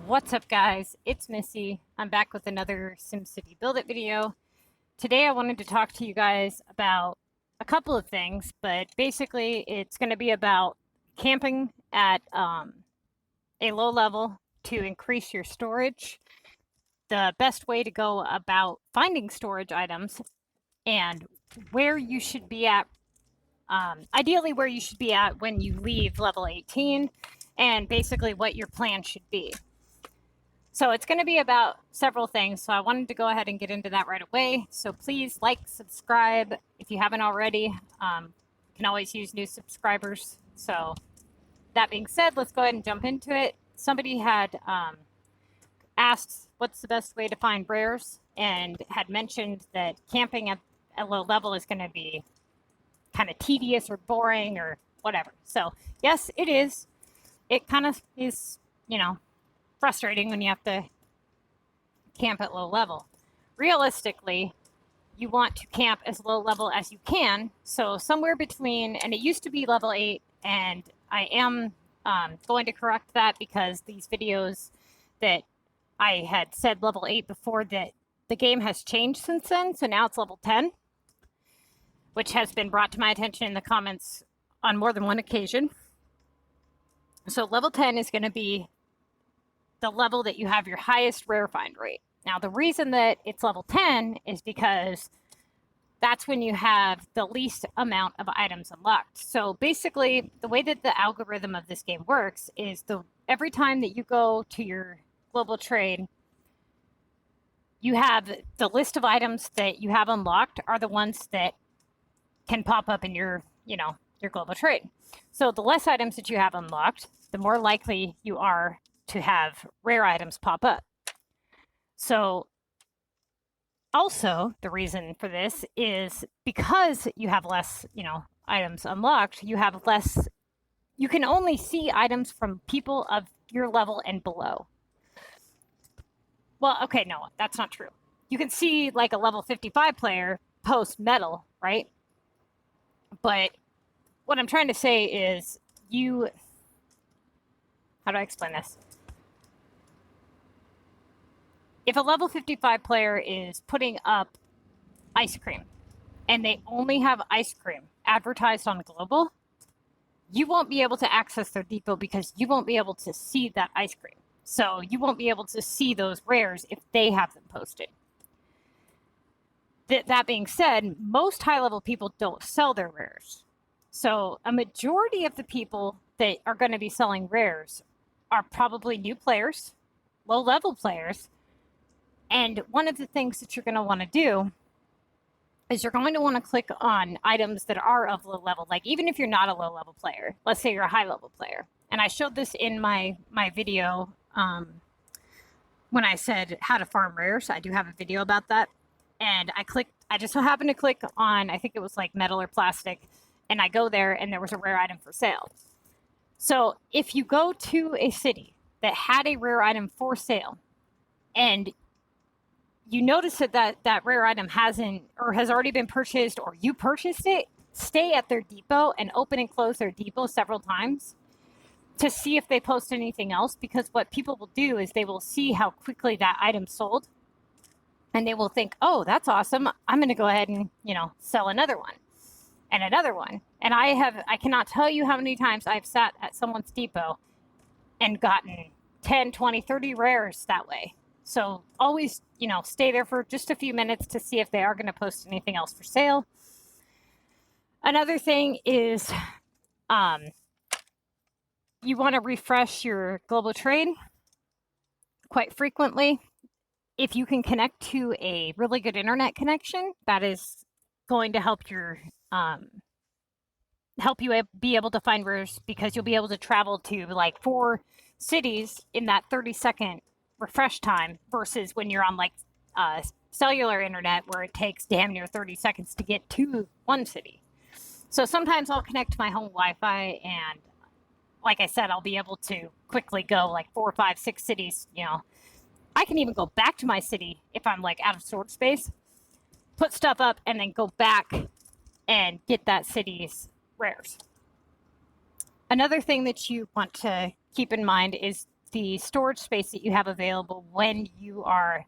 What's up, guys? It's Missy. I'm back with another SimCity Build It video. Today I wanted to talk to you guys about a couple of things, but basically it's going to be about camping at a low level to increase your storage, the best way to go about finding storage items, and where you should be at, ideally where you should be at when you leave level 18, and basically what your plan should be. So it's going to be about several things. So I wanted to go ahead and get into that right away. So please like, subscribe if you haven't already. You can always use new subscribers. So that being said, let's go ahead and jump into it. Somebody had asked what's the best way to find rares and had mentioned that camping at a low level is going to be kind of tedious or boring or whatever. So yes, it is. It kind of is, frustrating when you have to camp at low level. Realistically, you want to camp as low level as you can. So somewhere between, and it used to be level 8, and I am going to correct that because these videos that I had said level 8 before, that the game has changed since then. So now it's level 10, which has been brought to my attention in the comments on more than one occasion. So level 10 is going to be the level that you have your highest rare find rate. Now, the reason that it's level 10 is because that's when you have the least amount of items unlocked. So basically, the way that the algorithm of this game works is every time that you go to your global trade, you have the list of items that you have unlocked are the ones that can pop up in your global trade. So the less items that you have unlocked, the more likely you are to have rare items pop up. So also the reason for this is because you have less, items unlocked, you can only see items from people of your level and below. Well, okay, no, that's not true. You can see like a level 55 player post medal, right? But what I'm trying to say is how do I explain this? If a level 55 player is putting up ice cream and they only have ice cream advertised on global, you won't be able to access their depot because you won't be able to see that ice cream. So you won't be able to see those rares if they have them posted. That being said, most high level people don't sell their rares. So a majority of the people that are going to be selling rares are probably new players, low level players. And one of the things that you're going to want to do is you're going to want to click on items that are of low level. Like even if you're not a low level player, let's say you're a high level player. And I showed this in my video when I said how to farm rares. I do have a video about that. And I just so happened to click on, I think it was like metal or plastic. And I go there and there was a rare item for sale. So if you go to a city that had a rare item for sale and you notice that rare item has already been purchased, or you purchased it, stay at their depot and open and close their depot several times to see if they post anything else. Because what people will do is they will see how quickly that item sold and they will think, oh, that's awesome. I'm going to go ahead and, sell another one and another one. And I cannot tell you how many times I've sat at someone's depot and gotten 10, 20, 30 rares that way. So always, stay there for just a few minutes to see if they are going to post anything else for sale. Another thing is you want to refresh your global trade quite frequently. If you can connect to a really good internet connection, that is going to help you be able to find rares, because you'll be able to travel to like 4 cities in that 30-second refresh time versus when you're on like cellular internet where it takes damn near 30 seconds to get to one city. So sometimes I'll connect to my home Wi-Fi and like I said, I'll be able to quickly go like 4, 5, 6 cities. I can even go back to my city if I'm like out of storage space, put stuff up and then go back and get that city's rares. Another thing that you want to keep in mind is the storage space that you have available when you are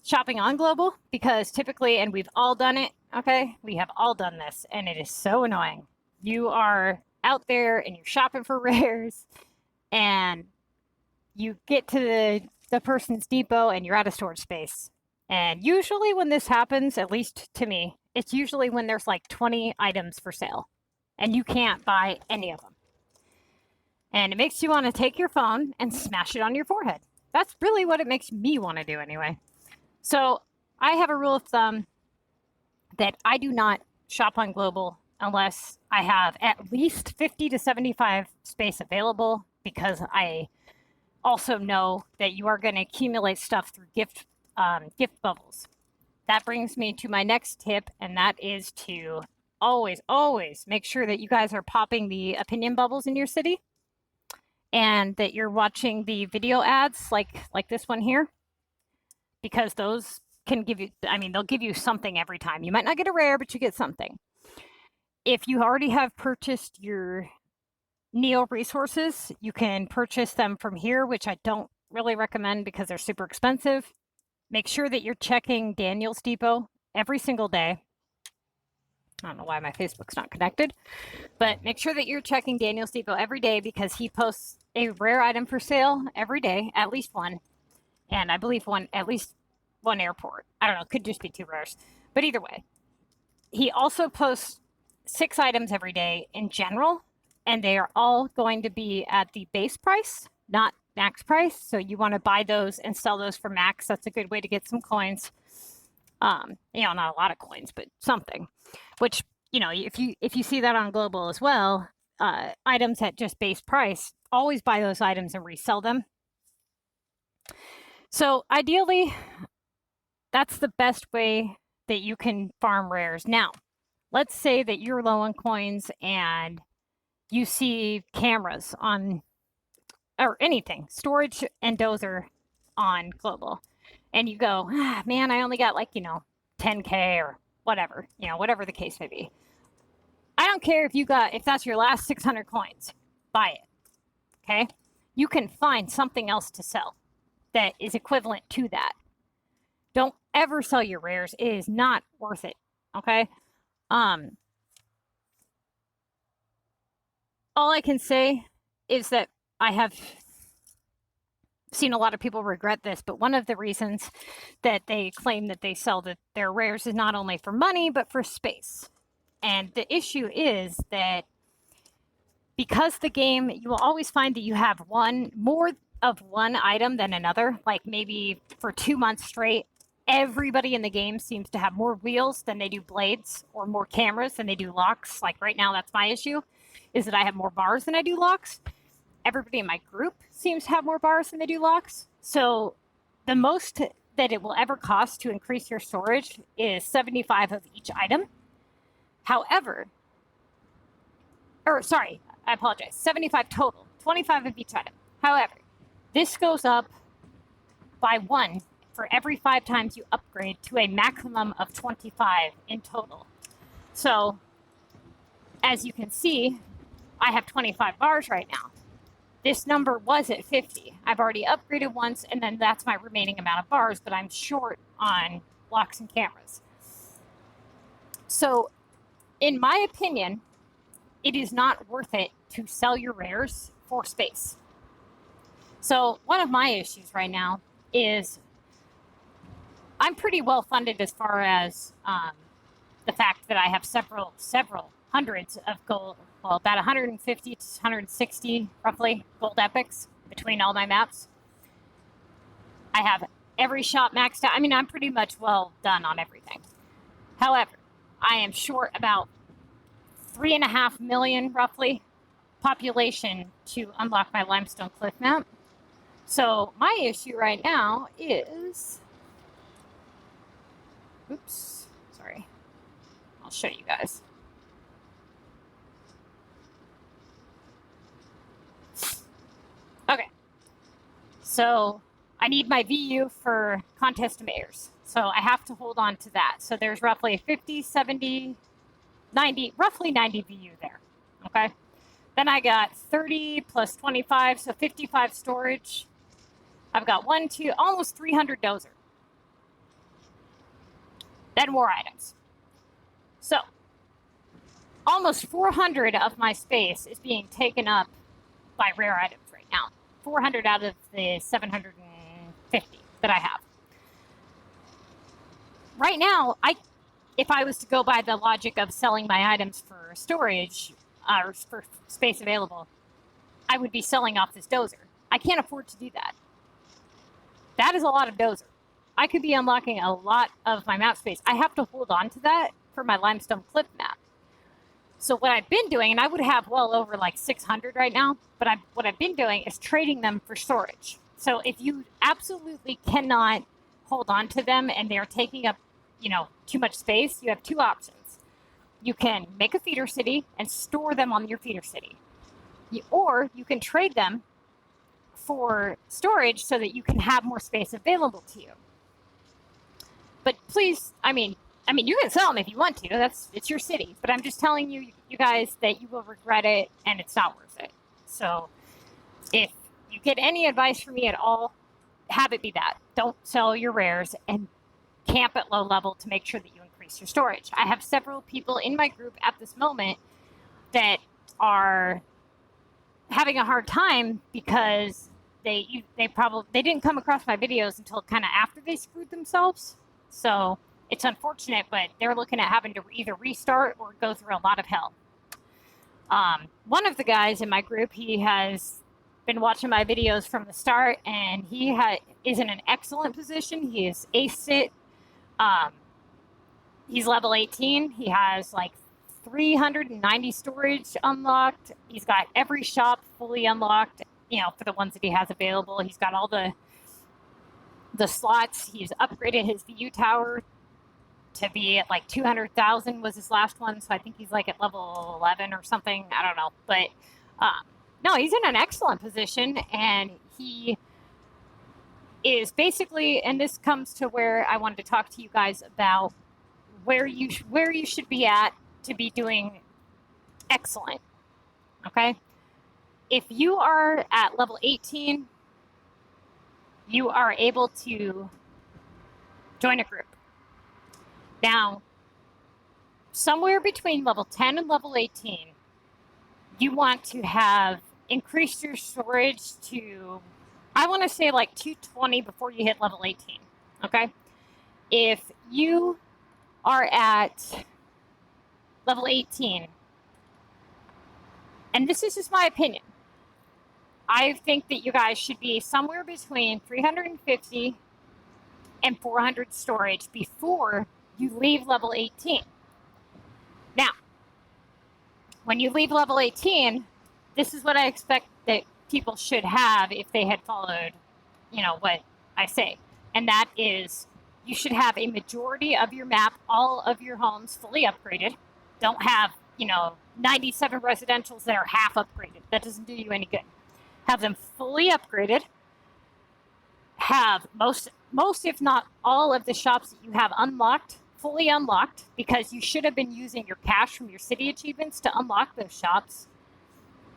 shopping on Global, because typically, and we've all done it, okay? We have all done this, and it is so annoying. You are out there and you're shopping for rares, and you get to the person's depot and you're out of storage space. And usually when this happens, at least to me, it's usually when there's like 20 items for sale and you can't buy any of them. And it makes you want to take your phone and smash it on your forehead. That's really what it makes me want to do anyway. So I have a rule of thumb that I do not shop on Global unless I have at least 50 to 75 space available, because I also know that you are going to accumulate stuff through gift bubbles. That brings me to my next tip, and that is to always make sure that you guys are popping the opinion bubbles in your city, and that you're watching the video ads like this one here, because those can give you, I mean, they'll give you something every time. You might not get a rare, but you get something. If you already have purchased your Neo resources, you can purchase them from here, which I don't really recommend because they're super expensive. Make sure that you're checking Daniel's Depot every single day. I don't know why my Facebook's not connected, but make sure that you're checking Daniel's Depot every day, because he posts a rare item for sale every day, at least one. And I believe at least one airport. I don't know, it could just be 2 rares. But either way, he also posts 6 items every day in general, and they are all going to be at the base price, not max price. So you want to buy those and sell those for max. That's a good way to get some coins. Not a lot of coins, but something. Which, if you see that on Global as well, items at just base price, always buy those items and resell them. So ideally, that's the best way that you can farm rares. Now, let's say that you're low on coins and you see cameras on, or anything, storage and dozer on Global, and you go, man, I only got 10K or whatever, whatever the case may be. I don't care if that's your last 600 coins, buy it, okay? You can find something else to sell that is equivalent to that. Don't ever sell your rares. It is not worth it, okay? All I can say is that I have seen a lot of people regret this, but one of the reasons that they claim that they sell their rares is not only for money, but for space. And the issue is that because the game, you will always find that you have more of one item than another. Like maybe for 2 months straight, everybody in the game seems to have more wheels than they do blades, or more cameras than they do locks. Like right now, that's my issue, is that I have more bars than I do locks. Everybody in my group seems to have more bars than they do locks. So the most that it will ever cost to increase your storage is 75 of each item. However, I apologize, 75 total, 25 of each item. However, this goes up by 1 for every 5 times you upgrade, to a maximum of 25 in total. So as you can see, I have 25 bars right now. This number was at 50. I've already upgraded once, and then that's my remaining amount of bars, but I'm short on locks and cameras. So in my opinion, it is not worth it to sell your rares for space. So one of my issues right now is I'm pretty well funded as far as the fact that I have several hundreds of gold, well, about 150 to 160 roughly gold epics between all my maps. I have every shop maxed out. I mean, I'm pretty much well done on everything. However, I am short about 3.5 million roughly population to unlock my limestone cliff map. So my issue right now is, oops, sorry. I'll show you guys. Okay, so I need my VU for contest mayors. So I have to hold on to that. So there's roughly 50, 70, 90, roughly 90 VU there, okay? Then I got 30 plus 25, so 55 storage. I've got almost 300 dozer. Then more items. So almost 400 of my space is being taken up by rare items right now. 400 out of the 750 that I have. Right now, if I was to go by the logic of selling my items for storage or for space available, I would be selling off this dozer. I can't afford to do that. That is a lot of dozer. I could be unlocking a lot of my map space. I have to hold on to that for my limestone cliff map. So what I've been doing, and I would have well over like 600 right now, but what I've been doing is trading them for storage. So if you absolutely cannot hold on to them and they're taking up, too much space, you have two options. You can make a feeder city and store them on your feeder city. Or you can trade them for storage so that you can have more space available to you. But please, you can sell them if you want to. It's your city. But I'm just telling you guys that you will regret it and it's not worth it. So if you get any advice from me at all, have it be that. Don't sell your rares and camp at low level to make sure that you increase your storage. I have several people in my group at this moment that are having a hard time because they didn't come across my videos until kind of after they screwed themselves. So it's unfortunate, but they're looking at having to either restart or go through a lot of hell. One of the guys in my group, he has been watching my videos from the start, and he is in an excellent position. He is ace-sit. He's level 18. He has like 390 storage unlocked. He's got every shop fully unlocked, for the ones that he has available. He's got all the slots. He's upgraded his VU tower to be at like 200,000 was his last one. So I think he's like at level 11 or something. I don't know. But no, he's in an excellent position, and he is basically, and this comes to where I wanted to talk to you guys about where you should be at to be doing excellent. Okay? If you are at level 18, you are able to join a group. Now, somewhere between level 10 and level 18, you want to have increased your storage to, I want to say like 220 before you hit level 18, okay? If you are at level 18, and this is just my opinion, I think that you guys should be somewhere between 350 and 400 storage before you leave level 18. Now, when you leave level 18, this is what I expect that people should have if they had followed, what I say. And that is, you should have a majority of your map, all of your homes fully upgraded. Don't have, 97 residentials that are half upgraded. That doesn't do you any good. Have them fully upgraded. Have most, if not all, of the shops that you have unlocked, fully unlocked, because you should have been using your cash from your city achievements to unlock those shops.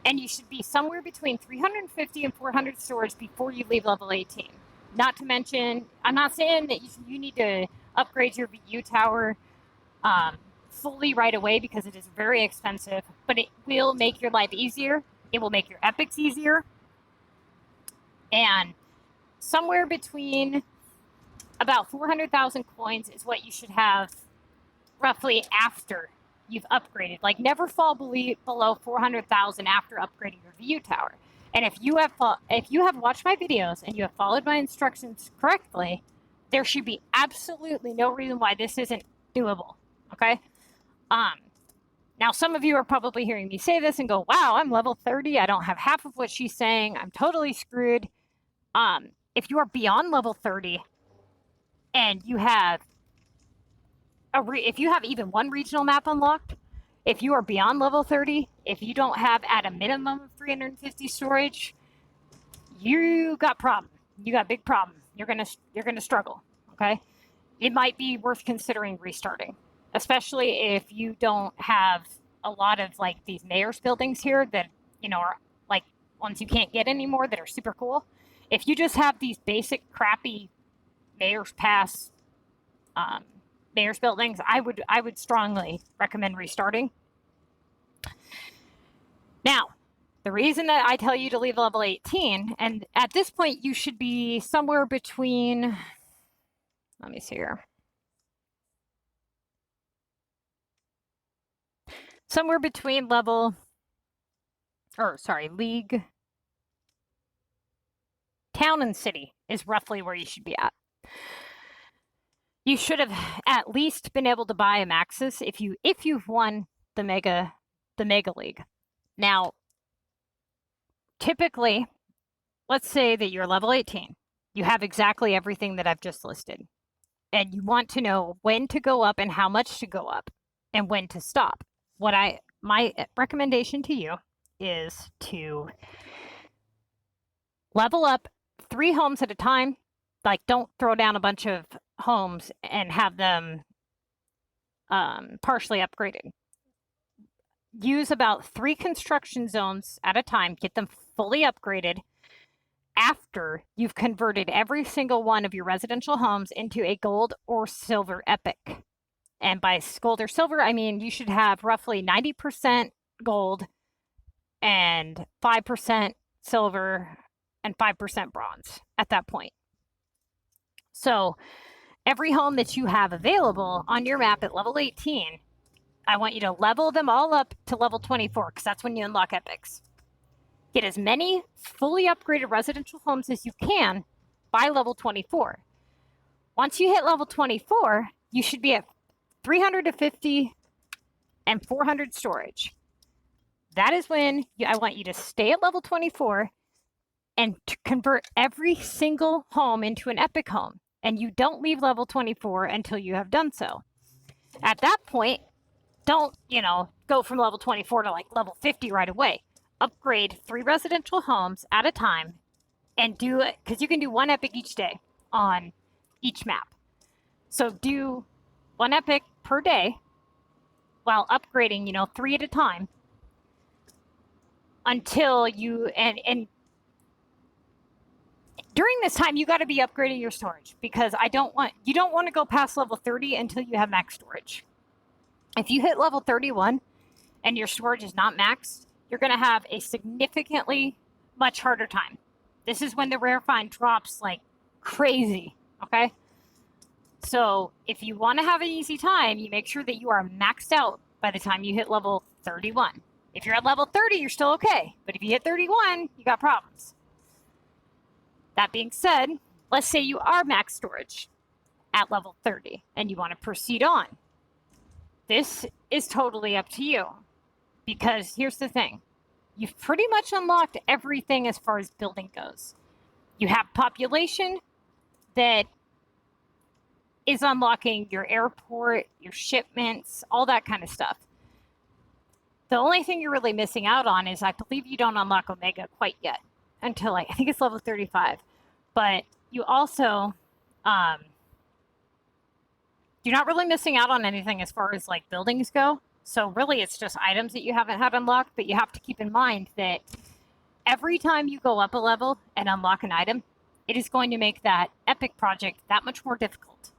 And you should be somewhere between 350 and 400 storage before you leave level 18. Not to mention, I'm not saying that you need to upgrade your VU tower fully right away, because it is very expensive, but it will make your life easier. It will make your epics easier. And somewhere between about 400,000 coins is what you should have roughly after you've upgraded. Like, never fall below 400,000 after upgrading your VU tower. And if you have watched my videos and you have followed my instructions correctly, there should be absolutely no reason why this isn't doable. Okay? Now, some of you are probably hearing me say this and go, wow, I'm level 30. I don't have half of what she's saying. I'm totally screwed. If you are beyond level 30 and you have if you have even one regional map unlocked, if you are beyond level 30, if you don't have at a minimum of 350 storage, you got problem. You got big problem. You're gonna struggle. Okay, it might be worth considering restarting, especially if you don't have a lot of like these mayor's buildings here that or like ones you can't get anymore that are super cool. If you just have these basic crappy Mayor's Pass, Mayor's buildings, I would strongly recommend restarting. Now, the reason that I tell you to leave level 18, and at this point you should be somewhere between, let me see here, somewhere between league, town and city is roughly where you should be at. You should have at least been able to buy a Maxis if you've won the Mega League. Now, typically, let's say that you're level 18. You have exactly everything that I've just listed. And you want to know when to go up and how much to go up and when to stop. My recommendation to you is to level up 3 homes at a time. Like, don't throw down a bunch of homes and have them partially upgraded. Use about 3 construction zones at a time, get them fully upgraded after you've converted every single one of your residential homes into a gold or silver epic. And by gold or silver, I mean you should have roughly 90% gold and 5% silver and 5% bronze at that point. So every home that you have available on your map at level 18, I want you to level them all up to level 24 because that's when you unlock epics. Get as many fully upgraded residential homes as you can by level 24. Once you hit level 24, you should be at 350 and 400 storage. That is when I want you to stay at level 24 and to convert every single home into an epic home. And you don't leave level 24 until you have done so. At that point, don't, go from level 24 to like level 50 right away. Upgrade 3 residential homes at a time and do it, because you can do 1 epic each day on each map. So do 1 epic per day while upgrading, 3 at a time until you, and during this time, you got to be upgrading your storage because you don't want to go past level 30 until you have max storage. If you hit level 31 and your storage is not maxed, you're going to have a significantly much harder time. This is when the rare find drops like crazy, okay? So if you want to have an easy time, you make sure that you are maxed out by the time you hit level 31. If you're at level 30, you're still okay. But if you hit 31, you got problems. That being said, let's say you are max storage at level 30 and you want to proceed on. This is totally up to you because here's the thing. You've pretty much unlocked everything as far as building goes. You have population that is unlocking your airport, your shipments, all that kind of stuff. The only thing you're really missing out on is I believe you don't unlock Omega quite yet until I think it's level 35. But you also, you're not really missing out on anything as far as like buildings go. So really it's just items that you haven't had unlocked, but you have to keep in mind that every time you go up a level and unlock an item, it is going to make that epic project that much more difficult.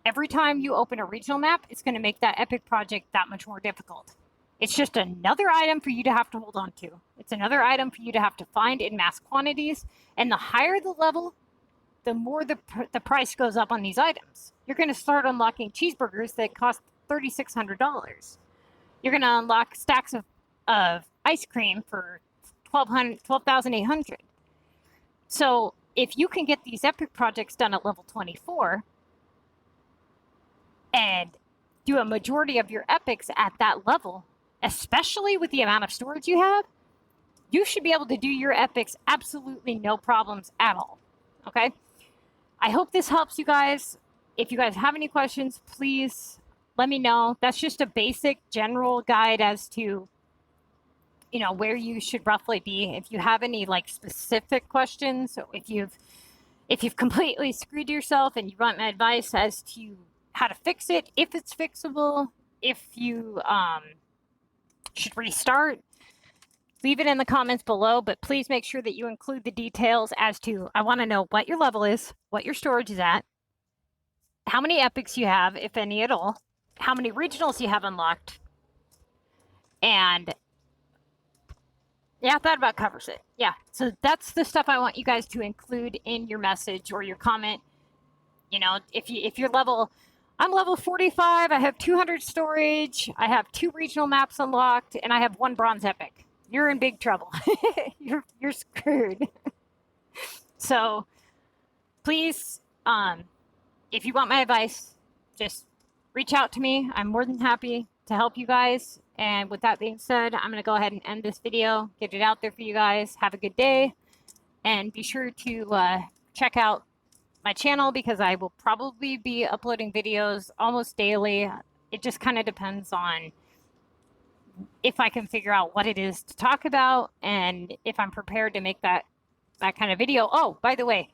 Every time you open a regional map, it's going to make that epic project that much more difficult. It's just another item for you to have to hold on to. It's another item for you to have to find in mass quantities. And the higher the level, the more the price goes up on these items. You're going to start unlocking cheeseburgers that cost $3,600. You're going to unlock stacks of ice cream for $12,800. So if you can get these epic projects done at level 24 and do a majority of your epics at that level, especially with the amount of storage you have, you should be able to do your epics absolutely no problems at all. Okay? I hope this helps you guys. If you guys have any questions, please let me know. That's just a basic general guide as to, where you should roughly be. If you have any like specific questions, if you've completely screwed yourself and you want my advice as to how to fix it, if it's fixable, if you should restart, leave it in the comments below, but please make sure that you include the details as to, I want to know what your level is, what your storage is at, how many epics you have, if any at all, how many regionals you have unlocked, and yeah, that about covers it. Yeah, so that's the stuff I want you guys to include in your message or your comment. You know, if you're level, I'm level 45, I have 200 storage, I have 2 regional maps unlocked, and I have 1 bronze epic. You're in big trouble. you're screwed. So please, if you want my advice, just reach out to me. I'm more than happy to help you guys. And with that being said, I'm going to go ahead and end this video, get it out there for you guys. Have a good day, and be sure to check out my channel, because I will probably be uploading videos almost daily. It just kind of depends on if I can figure out what it is to talk about and if I'm prepared to make that kind of video. Oh, by the way,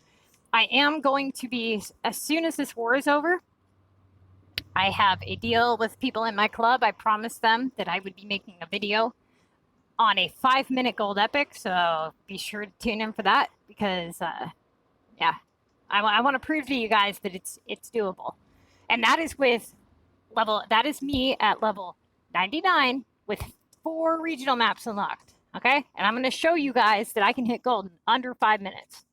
I am going to be, as soon as this war is over, I have a deal with people in my club. I promised them that I would be making a video on a 5-minute gold epic, so be sure to tune in for that, because yeah, I want to prove to you guys that it's doable. And that is me at level 99 with 4 regional maps unlocked. Okay, and I'm going to show you guys that I can hit gold in under 5 minutes.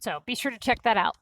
So be sure to check that out.